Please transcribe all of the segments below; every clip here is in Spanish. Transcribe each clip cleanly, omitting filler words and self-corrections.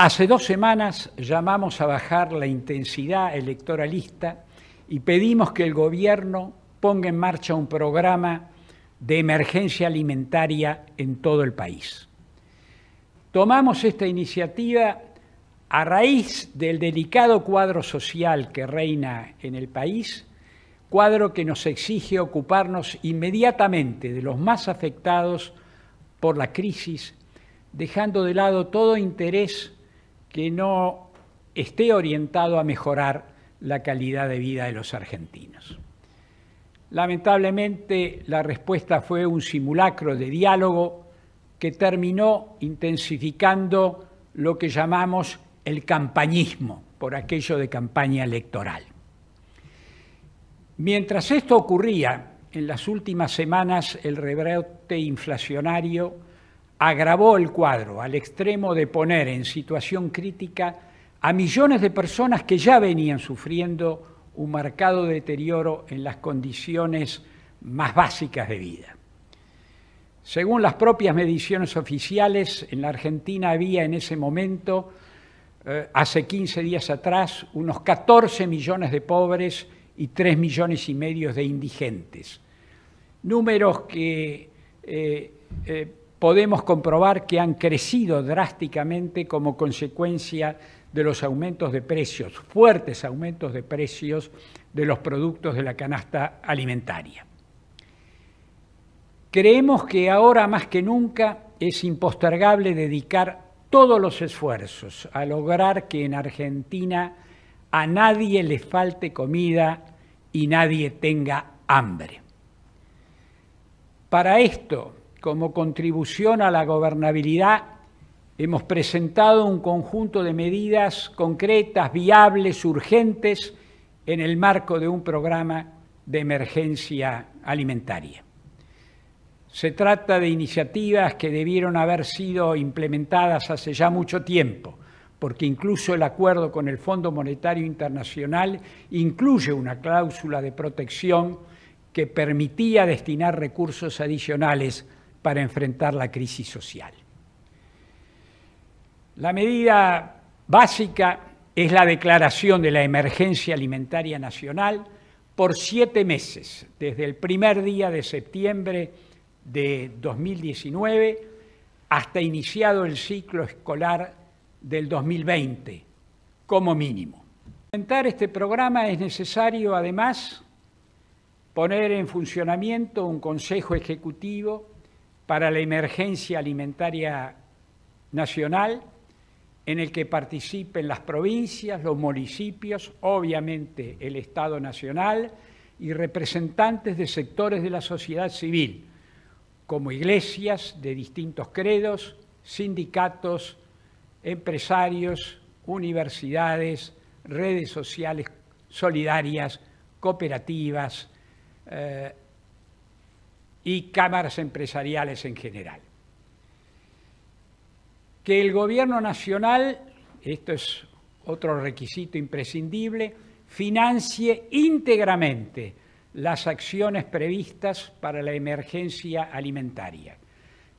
Hace 2 semanas llamamos a bajar la intensidad electoralista y pedimos que el gobierno ponga en marcha un programa de emergencia alimentaria en todo el país. Tomamos esta iniciativa a raíz del delicado cuadro social que reina en el país, cuadro que nos exige ocuparnos inmediatamente de los más afectados por la crisis, dejando de lado todo interés que no esté orientado a mejorar la calidad de vida de los argentinos. Lamentablemente, la respuesta fue un simulacro de diálogo que terminó intensificando lo que llamamos el campañismo, por aquello de campaña electoral. Mientras esto ocurría, en las últimas semanas el rebrote inflacionario agravó el cuadro al extremo de poner en situación crítica a millones de personas que ya venían sufriendo un marcado deterioro en las condiciones más básicas de vida. Según las propias mediciones oficiales, en la Argentina había en ese momento, hace 15 días atrás, unos 14 millones de pobres y 3,5 millones de indigentes. Números que podemos comprobar que han crecido drásticamente como consecuencia de los aumentos de precios, fuertes aumentos de precios de los productos de la canasta alimentaria. Creemos que ahora más que nunca es impostergable dedicar todos los esfuerzos a lograr que en Argentina a nadie le falte comida y nadie tenga hambre. Para esto, como contribución a la gobernabilidad, hemos presentado un conjunto de medidas concretas, viables, urgentes, en el marco de un programa de emergencia alimentaria. Se trata de iniciativas que debieron haber sido implementadas hace ya mucho tiempo, porque incluso el acuerdo con el Fondo Monetario Internacional incluye una cláusula de protección que permitía destinar recursos adicionales para enfrentar la crisis social. La medida básica es la declaración de la emergencia alimentaria nacional por 7 meses, desde el primer día de septiembre de 2019 hasta iniciado el ciclo escolar del 2020, como mínimo. Para implementar este programa es necesario, además, poner en funcionamiento un Consejo Ejecutivo para la Emergencia Alimentaria Nacional, en el que participen las provincias, los municipios, obviamente el Estado Nacional y representantes de sectores de la sociedad civil, como iglesias de distintos credos, sindicatos, empresarios, universidades, redes sociales solidarias, cooperativas y cámaras empresariales en general. Que el Gobierno Nacional, esto es otro requisito imprescindible, financie íntegramente las acciones previstas para la emergencia alimentaria,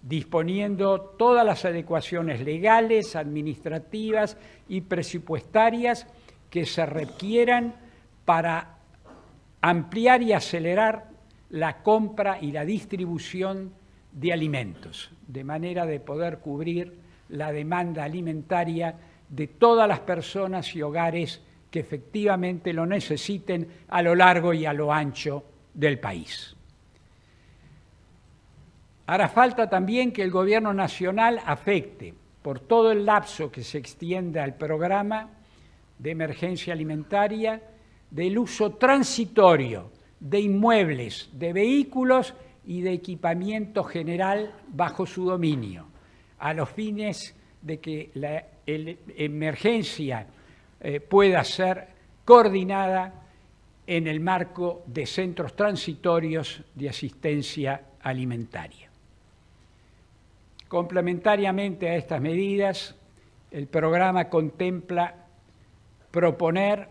disponiendo todas las adecuaciones legales, administrativas y presupuestarias que se requieran para ampliar y acelerar la compra y la distribución de alimentos, de manera de poder cubrir la demanda alimentaria de todas las personas y hogares que efectivamente lo necesiten a lo largo y a lo ancho del país. Hará falta también que el Gobierno Nacional afecte por todo el lapso que se extienda el programa de emergencia alimentaria del uso transitorio de inmuebles, de vehículos y de equipamiento general bajo su dominio, a los fines de que la emergencia pueda ser coordinada en el marco de centros transitorios de asistencia alimentaria. Complementariamente a estas medidas, el programa contempla proponer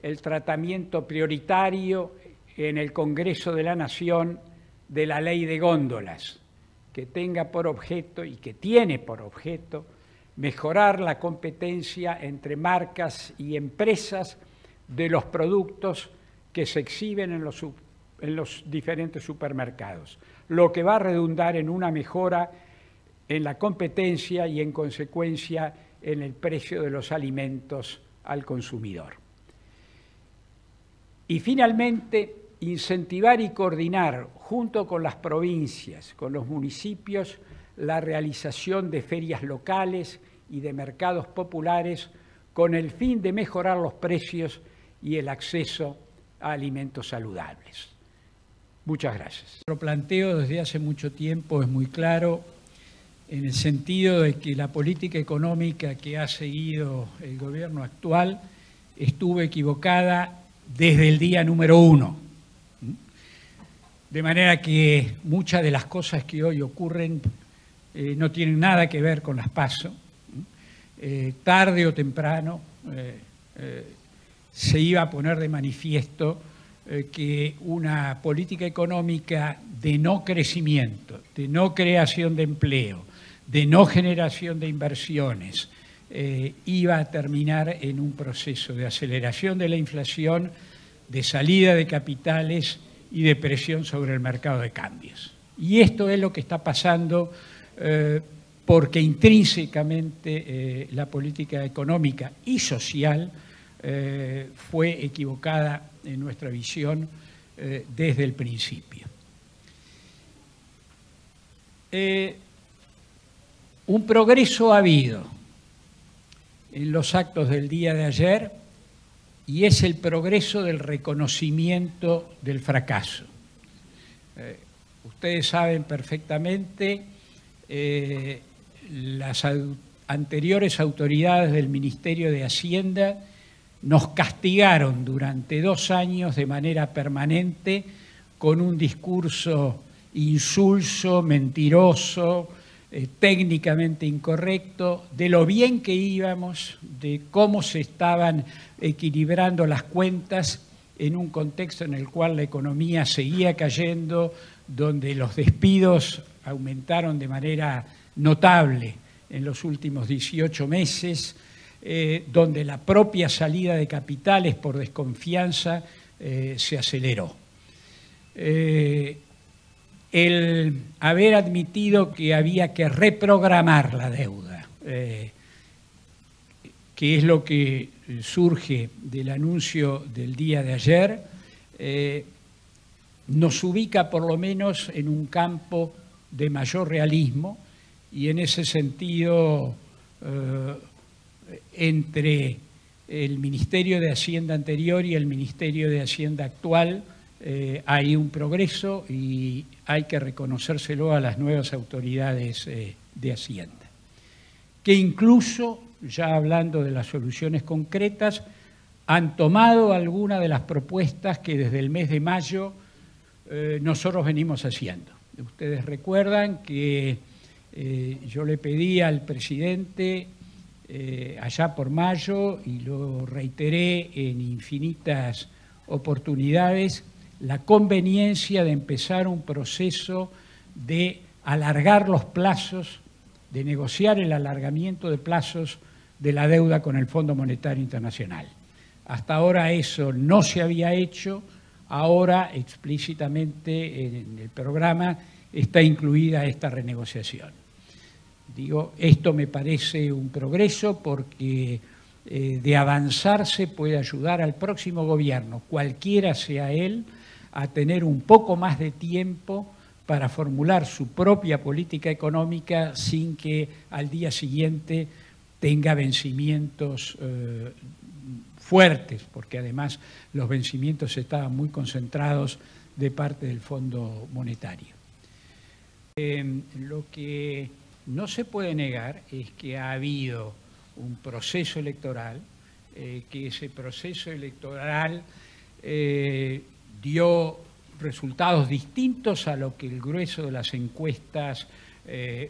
el tratamiento prioritario en el Congreso de la Nación de la Ley de Góndolas, que tenga por objeto y que tiene por objeto mejorar la competencia entre marcas y empresas de los productos que se exhiben en los diferentes supermercados, lo que va a redundar en una mejora en la competencia y, en consecuencia, en el precio de los alimentos al consumidor. Y, finalmente, incentivar y coordinar, junto con las provincias, con los municipios, la realización de ferias locales y de mercados populares con el fin de mejorar los precios y el acceso a alimentos saludables. Muchas gracias. Nuestro planteo desde hace mucho tiempo es muy claro, en el sentido de que la política económica que ha seguido el gobierno actual estuvo equivocada desde el día número 1. De manera que muchas de las cosas que hoy ocurren no tienen nada que ver con las PASO. Tarde o temprano se iba a poner de manifiesto que una política económica de no crecimiento, de no creación de empleo, de no generación de inversiones, iba a terminar en un proceso de aceleración de la inflación, de salida de capitales y de presión sobre el mercado de cambios. Y esto es lo que está pasando porque intrínsecamente la política económica y social fue equivocada en nuestra visión desde el principio. Un progreso ha habido en los actos del día de ayer y es el progreso del reconocimiento del fracaso. Ustedes saben perfectamente, las anteriores autoridades del Ministerio de Hacienda nos castigaron durante 2 años de manera permanente con un discurso insulso, mentiroso, técnicamente incorrecto, de lo bien que íbamos, de cómo se estaban equilibrando las cuentas en un contexto en el cual la economía seguía cayendo, donde los despidos aumentaron de manera notable en los últimos 18 meses, donde la propia salida de capitales por desconfianza se aceleró. El haber admitido que había que reprogramar la deuda, que es lo que surge del anuncio del día de ayer, nos ubica por lo menos en un campo de mayor realismo y en ese sentido entre el Ministerio de Hacienda anterior y el Ministerio de Hacienda actual hay un progreso y hay que reconocérselo a las nuevas autoridades de Hacienda, que incluso, ya hablando de las soluciones concretas, han tomado algunas de las propuestas que desde el mes de mayo nosotros venimos haciendo. Ustedes recuerdan que yo le pedí al presidente allá por mayo, y lo reiteré en infinitas oportunidades, la conveniencia de empezar un proceso de alargar los plazos, de negociar el alargamiento de plazos de la deuda con el Fondo Monetario Internacional. Hasta ahora eso no se había hecho, ahora explícitamente en el programa está incluida esta renegociación. Digo, esto me parece un progreso porque de avanzarse puede ayudar al próximo gobierno, cualquiera sea él, a tener un poco más de tiempo para formular su propia política económica sin que al día siguiente tenga vencimientos fuertes, porque además los vencimientos estaban muy concentrados de parte del Fondo Monetario. Lo que no se puede negar es que ha habido un proceso electoral, que ese proceso electoral dio resultados distintos a lo que el grueso de las encuestas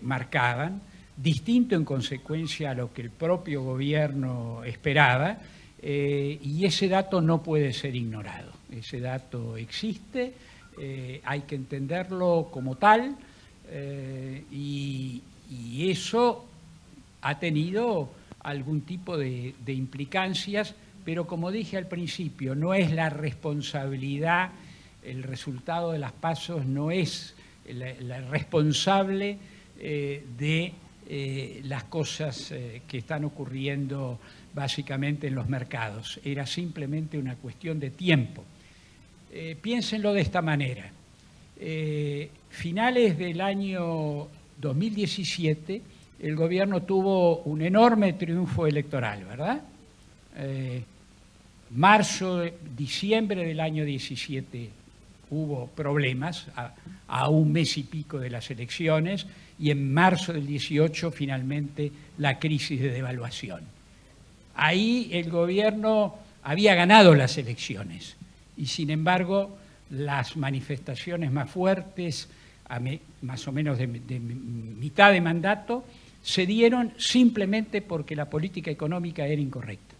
marcaban, distinto en consecuencia a lo que el propio gobierno esperaba, y ese dato no puede ser ignorado. Ese dato existe, hay que entenderlo como tal, y eso ha tenido algún tipo de implicancias, pero como dije al principio, no es la responsabilidad, el resultado de las PASO no es la responsable de las cosas que están ocurriendo básicamente en los mercados. Era simplemente una cuestión de tiempo. Piénsenlo de esta manera. Finales del año 2017, el gobierno tuvo un enorme triunfo electoral, ¿verdad? Diciembre del año 17 hubo problemas, a un mes y pico de las elecciones, y en marzo del 18 finalmente la crisis de devaluación. Ahí el gobierno había ganado las elecciones y sin embargo las manifestaciones más fuertes, más o menos de mitad de mandato, se dieron simplemente porque la política económica era incorrecta.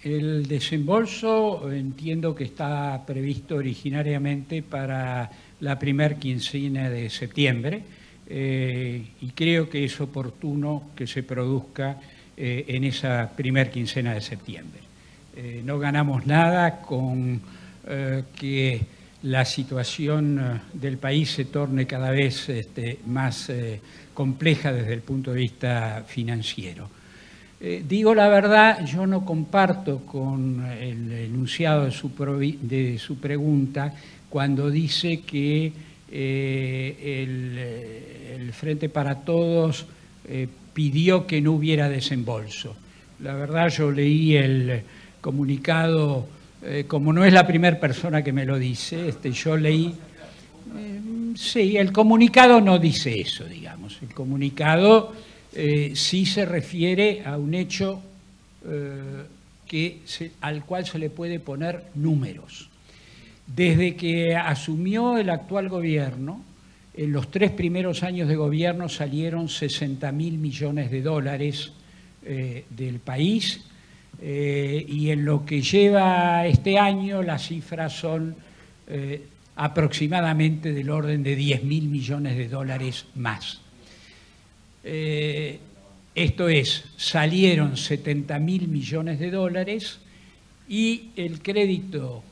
El desembolso entiendo que está previsto originariamente para la primera quincena de septiembre y creo que es oportuno que se produzca en esa primera quincena de septiembre. No ganamos nada con que la situación del país se torne cada vez más compleja desde el punto de vista financiero. Digo la verdad, yo no comparto con el enunciado de su pregunta cuando dice que el Frente para Todos pidió que no hubiera desembolso. La verdad, yo leí el comunicado, como no es la primera persona que me lo dice, yo leí... sí, el comunicado no dice eso, digamos. El comunicado sí se refiere a un hecho al cual se le puede poner números. Desde que asumió el actual gobierno, en los 3 primeros años de gobierno salieron 60.000 millones de dólares del país y en lo que lleva este año las cifras son aproximadamente del orden de 10.000 millones de dólares más. Esto es, salieron 70.000 millones de dólares y el crédito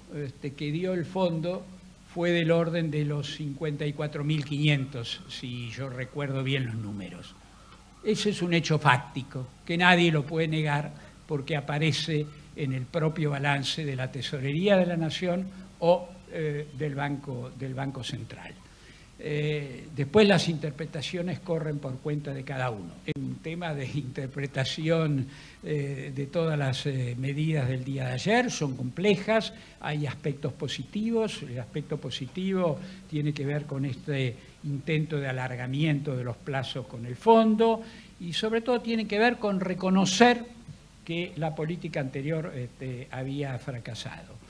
que dio el fondo fue del orden de los 54.500, si yo recuerdo bien los números. Ese es un hecho fáctico, que nadie lo puede negar porque aparece en el propio balance de la Tesorería de la Nación o del Banco Central. Después las interpretaciones corren por cuenta de cada uno. Es un tema de interpretación de todas las medidas del día de ayer, son complejas, hay aspectos positivos. El aspecto positivo tiene que ver con este intento de alargamiento de los plazos con el fondo y sobre todo tiene que ver con reconocer que la política anterior había fracasado.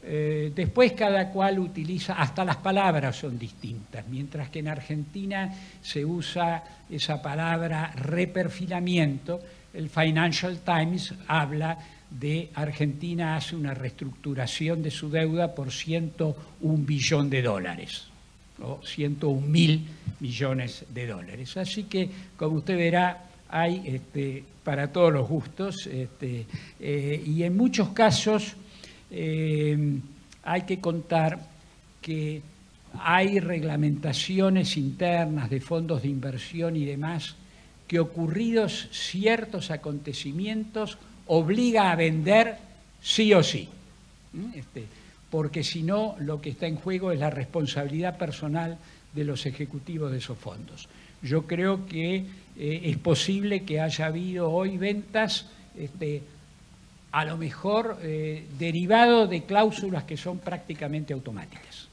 Después cada cual utiliza, hasta las palabras son distintas, mientras que en Argentina se usa esa palabra reperfilamiento, el Financial Times habla de Argentina hace una reestructuración de su deuda por 101 billón de dólares, o 101.000 millones de dólares. Así que, como usted verá, hay para todos los gustos y en muchos casos hay que contar que hay reglamentaciones internas de fondos de inversión y demás que ocurridos ciertos acontecimientos obliga a vender sí o sí, porque si no lo que está en juego es la responsabilidad personal de los ejecutivos de esos fondos. Yo creo que es posible que haya habido hoy ventas a lo mejor derivado de cláusulas que son prácticamente automáticas. Si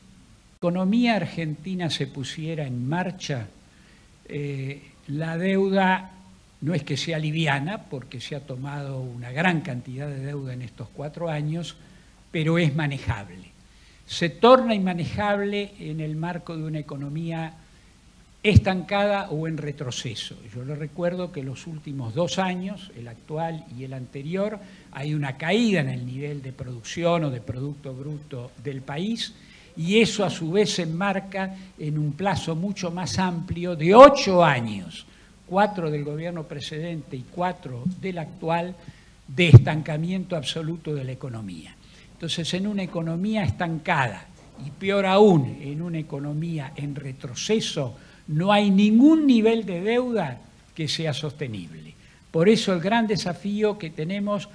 la economía argentina se pusiera en marcha, la deuda no es que sea liviana, porque se ha tomado una gran cantidad de deuda en estos 4 años, pero es manejable. Se torna inmanejable en el marco de una economía estancada o en retroceso. Yo le recuerdo que los últimos 2 años, el actual y el anterior, hay una caída en el nivel de producción o de Producto Bruto del país Y eso a su vez se enmarca en un plazo mucho más amplio de 8 años, 4 del gobierno precedente y 4 del actual, de estancamiento absoluto de la economía. Entonces, en una economía estancada, y peor aún, en una economía en retroceso, no hay ningún nivel de deuda que sea sostenible. Por eso el gran desafío que tenemos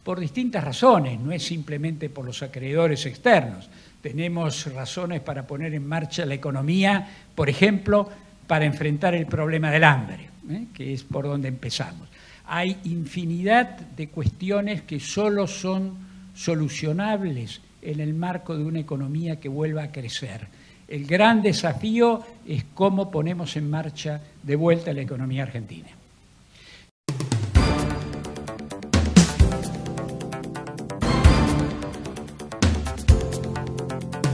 por distintas razones, no es simplemente por los acreedores externos. Tenemos razones para poner en marcha la economía, por ejemplo, para enfrentar el problema del hambre, que es por donde empezamos. Hay infinidad de cuestiones que solo son solucionables en el marco de una economía que vuelva a crecer. El gran desafío es cómo ponemos en marcha de vuelta la economía argentina.